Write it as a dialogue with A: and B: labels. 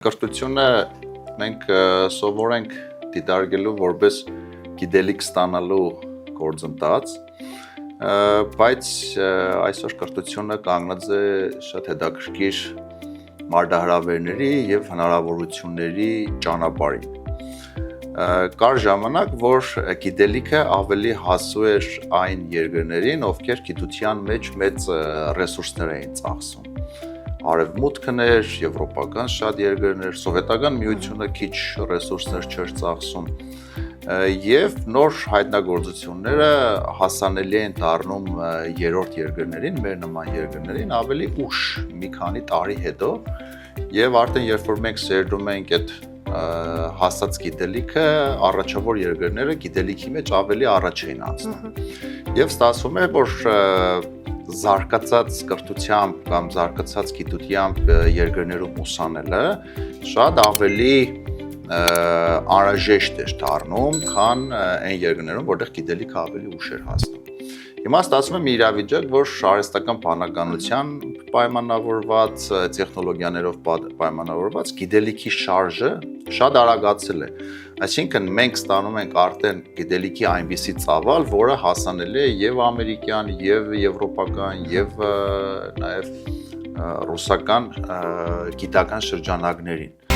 A: Կրթությունը մենք սովոր ենք դիտարկելու որպես գիտելիք ստանալու գործընթաց, բայց այսօր կրթությունը կանգնած է շատ հետաքրքիր մարտահրավերների եւ հնարավորությունների ճանապարհին։ Կար ժամանակ, որ գիտելիքը ավելի հասու էր այն երկրներին, ովքեր գիտության մեջ մեծ ռեսուրսներ էին ծախսում։ Արևմուտքն էր, եվրոպական շատ երկրներ, սովետական միությունը քիչ ռեսուրսներ չէր ծախսում եւ նոր հայտնագործությունները հասանելի են դառնում երրորդ երկրներին, մեր նման երկրներին ավելի ուշ, մի քանի տարի հետո եւ արդեն երբ որ մենք սերդում ենք այդ հասած գիտելիքը, առաջավոր երկրները գիտելիքի մեջ ավելի առաջ էին անցնում։ Եվ ստացվում է, որ զարգացած կրթությամբ կամ զարգացած գիտությամբ երկրներում ուսանելը շատ ավելի անհրաժեշտ էր դառնում, քան այն երկրներում, որտեղ գիտելիքը ավելի ուշ էր հասնում։ Հիմա ստացվում է մի իրավիճակ, որ արհեստական բանականության պայմանավորված, տեխնոլոգիաներով պայմանավորված գիտելիքի շարժը շատ արագացել է։ Այսինքն մենք ստանում ենք արդեն գիտելիքի այնպիսի ծավալ, որը հասանելի է եւ ամերիկյան, եւ եվրոպական, եւ նաեւ ռուսական գիտական շրջանակներին։